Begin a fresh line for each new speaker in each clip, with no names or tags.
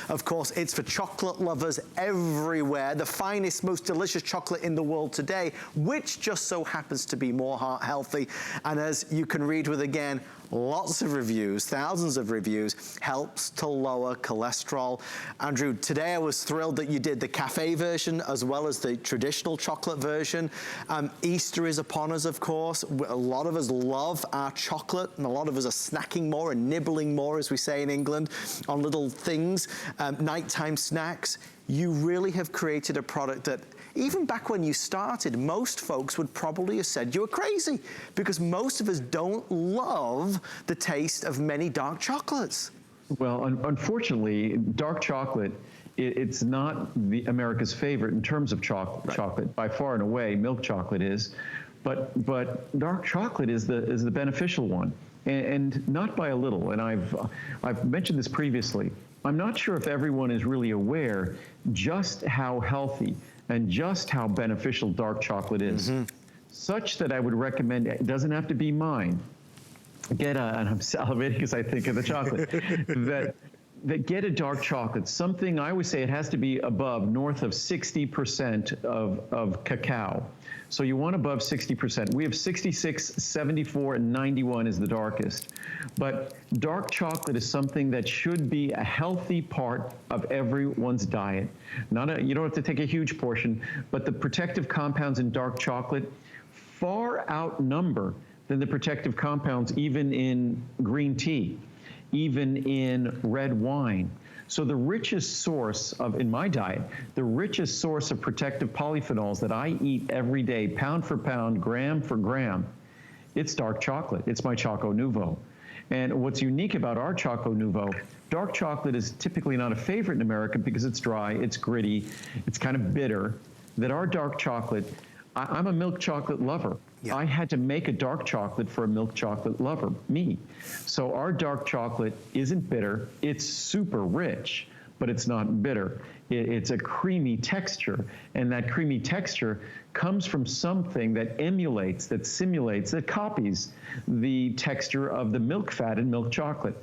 Of course, it's for chocolate lovers everywhere. The finest, most delicious chocolate in the world today, which just so happens to be more heart healthy. And as you can read with, again, lots of reviews, thousands of reviews, helps to lower cholesterol. Andrew, today I was thrilled that you did the cafe version as well as the traditional chocolate version. Easter is upon us, of course. A lot of us love our chocolate, and a lot of us are snacking more and nibbling more, as we say in England, on little things, nighttime snacks. You really have created a product that, even back when you started, most folks would probably have said you were crazy, because most of us don't love the taste of many dark chocolates.
Well, unfortunately, dark chocolate, it's not America's favorite in terms of chocolate. By far and away, milk chocolate is, but dark chocolate is the beneficial one, and not by a little. And I've mentioned this previously. I'm not sure if everyone is really aware just how healthy and just how beneficial dark chocolate is, such that I would recommend, it doesn't have to be mine, and I'm salivating because I think of the chocolate, that get a dark chocolate, something, I always say it has to be north of 60% of cacao. So you want above 60%. We have 66, 74, and 91 is the darkest. But dark chocolate is something that should be a healthy part of everyone's diet. You don't have to take a huge portion, but the protective compounds in dark chocolate far outnumber than the protective compounds even in green tea, even in red wine. So the richest source in my diet, the richest source of protective polyphenols that I eat every day, pound for pound, gram for gram, it's dark chocolate. It's my ChocoNuvo. And what's unique about our ChocoNuvo, dark chocolate is typically not a favorite in America because it's dry, it's gritty, it's kind of bitter. That our dark chocolate, I'm a milk chocolate lover. Yeah. I had to make a dark chocolate for a milk chocolate lover, me. So our dark chocolate isn't bitter, it's super rich, but it's not bitter. It's a creamy texture, and that creamy texture comes from something that emulates, that simulates, that copies the texture of the milk fat in milk chocolate.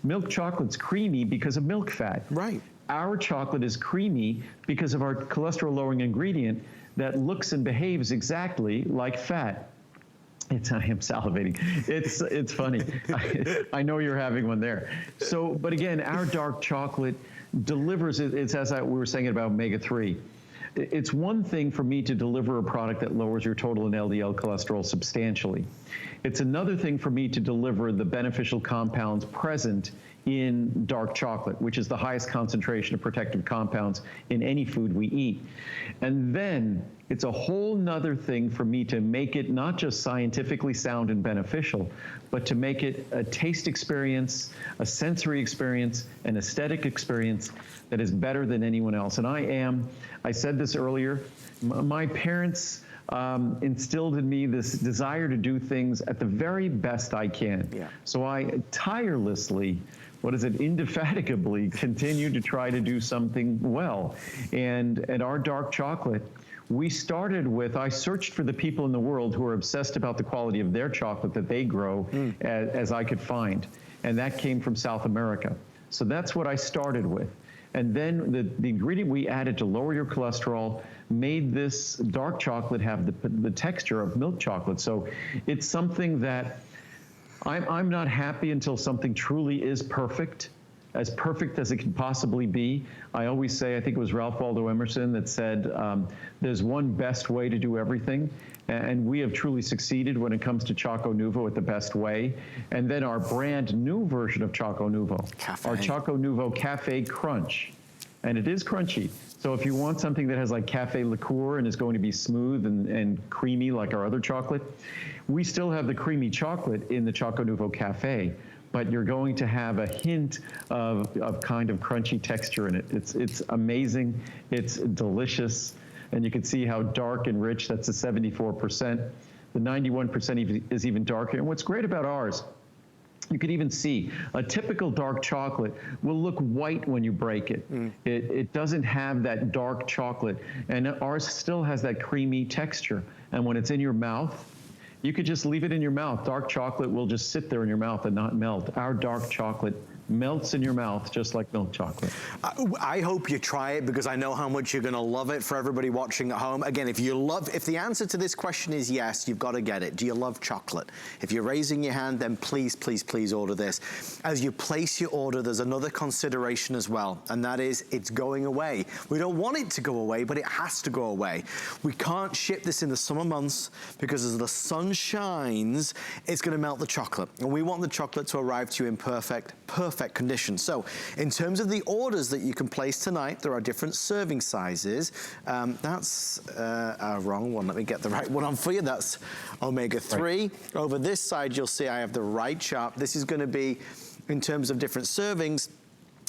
Milk chocolate's creamy because of milk fat. Right. Our chocolate is creamy because of our cholesterol-lowering ingredient that looks and behaves exactly like fat. I am salivating. It's funny. I know you're having one there. So, but again, our dark chocolate delivers, it's as we were saying about omega-3. It's one thing for me to deliver a product that lowers your total and LDL cholesterol substantially. It's another thing for me to deliver the beneficial compounds present in dark chocolate, which is the highest concentration of protective compounds in any food we eat. And then it's a whole nother thing for me to make it not just scientifically sound and beneficial, but to make it a taste experience, a sensory experience, an aesthetic experience that is better than anyone else. And I said this earlier, my parents instilled in me this desire to do things at the very best I can. Yeah. So I tirelessly, indefatigably continue to try to do something well. And our dark chocolate, we started with, I searched for the people in the world who are obsessed about the quality of their chocolate that they grow as I could find. And that came from South America. So that's what I started with. And then the ingredient we added to lower your cholesterol made this dark chocolate have the texture of milk chocolate. So it's something that I'm not happy until something truly is perfect as it can possibly be. I always say, I think it was Ralph Waldo Emerson that said, there's one best way to do everything. And we have truly succeeded when it comes to ChocoNuvo at the best way. And then our brand new version of ChocoNuvo, our ChocoNuvo Cafe Crunch. And it is crunchy. So if you want something that has like cafe liqueur and is going to be smooth and creamy like our other chocolate, we still have the creamy chocolate in the ChocoNuvo Cafe, but you're going to have a hint of kind of crunchy texture in it. It's amazing, it's delicious, and you can see how dark and rich, that's the 74%. The 91% is even darker. And what's great about ours, you can even see a typical dark chocolate will look white when you break it. It doesn't have that dark chocolate, and ours still has that creamy texture. And when it's in your mouth, you could just leave it in your mouth. Dark chocolate will just sit there in your mouth and not melt. Our dark chocolate melts in your mouth just like milk chocolate.
I hope you try it because I know how much you're going to love it. For everybody watching at home, again, if the answer to this question is yes, you've got to get it. Do you love chocolate? If you're raising your hand, then please, please, please order this. As you place your order, there's another consideration as well, and that is it's going away. We don't want it to go away, but it has to go away. We can't ship this in the summer months because as the sun shines, it's going to melt the chocolate, and we want the chocolate to arrive to you in perfect condition. So in terms of the orders that you can place tonight, there are different serving sizes. That's a wrong one. Let me get the right one on for you. That's omega-3. Right. Over this side, you'll see I have the right chart. This is going to be, in terms of different servings,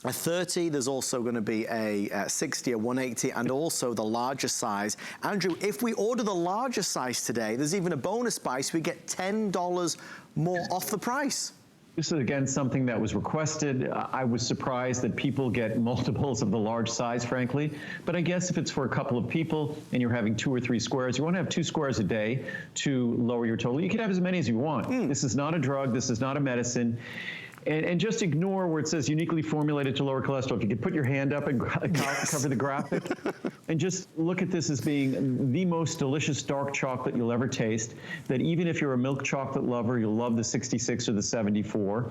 a 30, there's also going to be a 60, a 180, and also the larger size. Andrew, if we order the larger size today, there's even a bonus buy, so we get $10 more off the price.
This is, again, something that was requested. I was surprised that people get multiples of the large size, frankly. But I guess if it's for a couple of people and you're having 2 or 3 squares, you want to have 2 squares a day to lower your total. You can have as many as you want. This is not a drug. This is not a medicine. And just ignore where it says uniquely formulated to lower cholesterol. If you could put your hand up and cover the graphic and just look at this as being the most delicious dark chocolate you'll ever taste, that even if you're a milk chocolate lover, you'll love the 66 or the 74,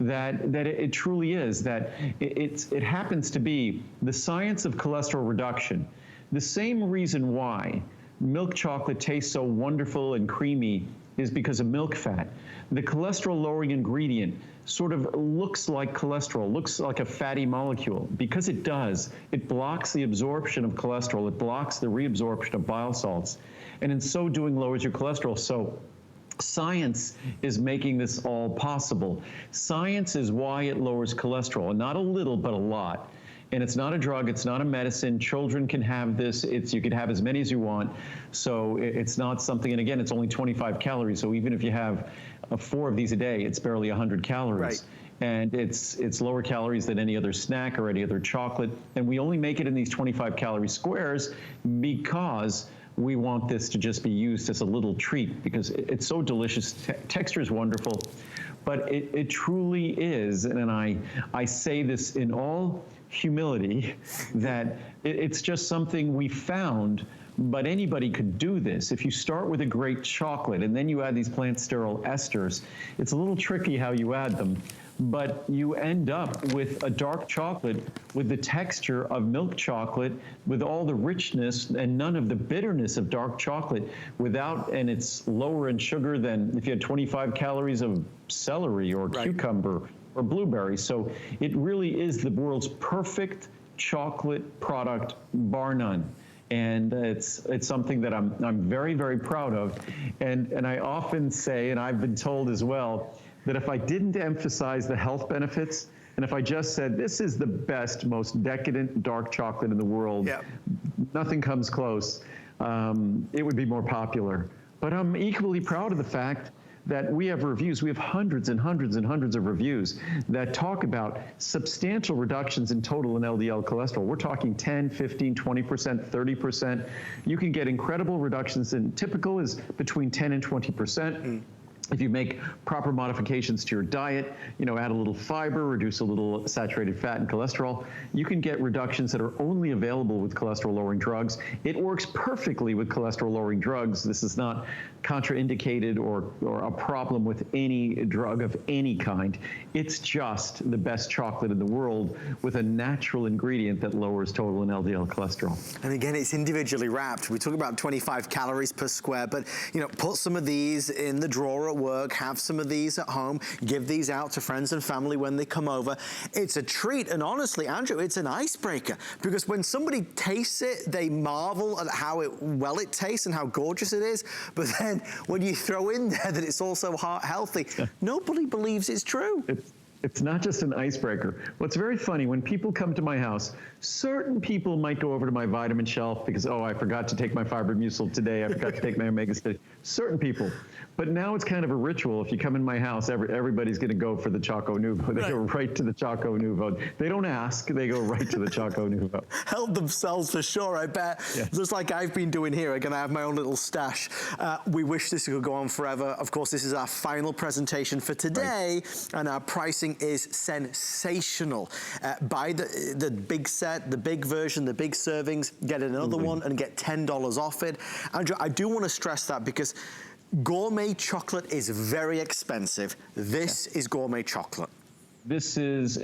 that it truly is, that it happens to be the science of cholesterol reduction. The same reason why milk chocolate tastes so wonderful and creamy is because of milk fat. The cholesterol-lowering ingredient sort of looks like cholesterol, looks like a fatty molecule. Because it does, it blocks the absorption of cholesterol, it blocks the reabsorption of bile salts, and in so doing lowers your cholesterol. So science is making this all possible. Science is why it lowers cholesterol, and not a little, but a lot. And it's not a drug, it's not a medicine. Children can have this. You can have as many as you want. So it's not something, and again, it's only 25 calories. So even if you have 4 of these a day, it's barely 100 calories. Right. And it's lower calories than any other snack or any other chocolate. And we only make it in these 25 calorie squares because we want this to just be used as a little treat because it's so delicious. Texture is wonderful, but it truly is, and I say this in all humility, that it's just something we found, but anybody could do this. If you start with a great chocolate and then you add these plant sterol esters, it's a little tricky how you add them, but you end up with a dark chocolate with the texture of milk chocolate, with all the richness and none of the bitterness of dark chocolate and it's lower in sugar than if you had 25 calories of celery or cucumber or blueberry. So it really is the world's perfect chocolate product, bar none. And it's something that I'm very, very proud of. And I often say, and I've been told as well, that if I didn't emphasize the health benefits, and if I just said, this is the best, most decadent dark chocolate in the world, nothing comes close, it would be more popular. But I'm equally proud of the fact that we have reviews. We have hundreds and hundreds and hundreds of reviews that talk about substantial reductions in total and LDL cholesterol. We're talking 10, 15, 20%, 30%. You can get incredible reductions in typical is between 10 and 20%. If you make proper modifications to your diet, add a little fiber, reduce a little saturated fat and cholesterol, you can get reductions that are only available with cholesterol-lowering drugs. It works perfectly with cholesterol-lowering drugs. This is not contraindicated or a problem with any drug of any kind. It's just the best chocolate in the world with a natural ingredient that lowers total and LDL cholesterol.
And again, it's individually wrapped. We talk about 25 calories per square, but put some of these in the drawer at work, have some of these at home, give these out to friends and family when they come over. It's a treat, and honestly, Andrew, it's an icebreaker, because when somebody tastes it, they marvel at how well it tastes and how gorgeous it is, but then when you throw in there that it's also heart healthy, nobody believes it's true.
It's not just an icebreaker. What's very funny, when people come to my house, certain people might go over to my vitamin shelf because, I forgot to take my fiber mucil today, I forgot to take my omega-6. Certain people. But now it's kind of a ritual. If you come in my house, everybody's going to go for the ChocoNuvo. They go right to the ChocoNuvo. They don't ask. They go right to the ChocoNuvo.
Help themselves for sure, I bet.
Yeah.
Just like I've been doing here, I'm going to have my own little stash. We wish this could go on forever. Of course, this is our final presentation for today, and our pricing is sensational. Buy the big set, the big version, the big servings, get another one and get $10 off it. Andrew, I do want to stress that because gourmet chocolate is very expensive. This is gourmet chocolate.
This is,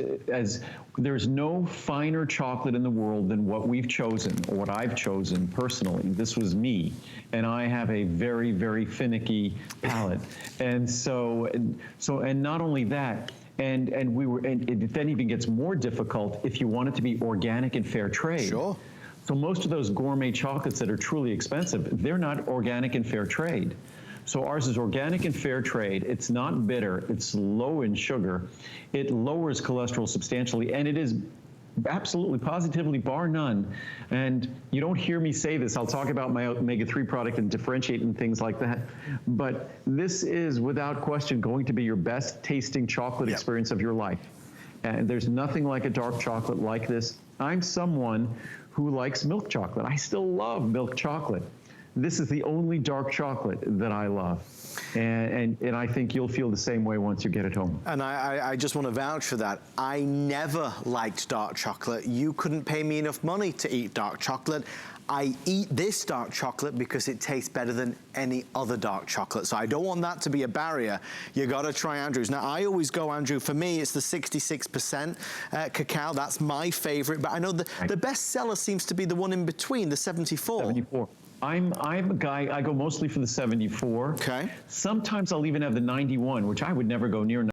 there's no finer chocolate in the world than what we've chosen, or what I've chosen personally. This was me, and I have a very, very finicky palate. And and not only that, and it then even gets more difficult if you want it to be organic and fair trade.
Sure.
So most of those gourmet chocolates that are truly expensive, they're not organic and fair trade. So ours is organic and fair trade. It's not bitter. It's low in sugar. It lowers cholesterol substantially, and it is absolutely, positively, bar none. And you don't hear me say this. I'll talk about my omega-3 product and differentiate and things like that. But this is, without question, going to be your best tasting chocolate experience of your life. And there's nothing like a dark chocolate like this. I'm someone who likes milk chocolate. I still love milk chocolate. This is the only dark chocolate that I love. And I think you'll feel the same way once you get it home.
And I just want to vouch for that. I never liked dark chocolate. You couldn't pay me enough money to eat dark chocolate. I eat this dark chocolate because it tastes better than any other dark chocolate. So I don't want that to be a barrier. You got to try Andrew's. Now, I always go, Andrew, for me, it's the 66% cacao. That's my favorite. But I know the best seller seems to be the one in between, the 74.
74. I'm a guy, I go mostly for the 74.
Okay.
Sometimes I'll even have the 91, which I would never go near.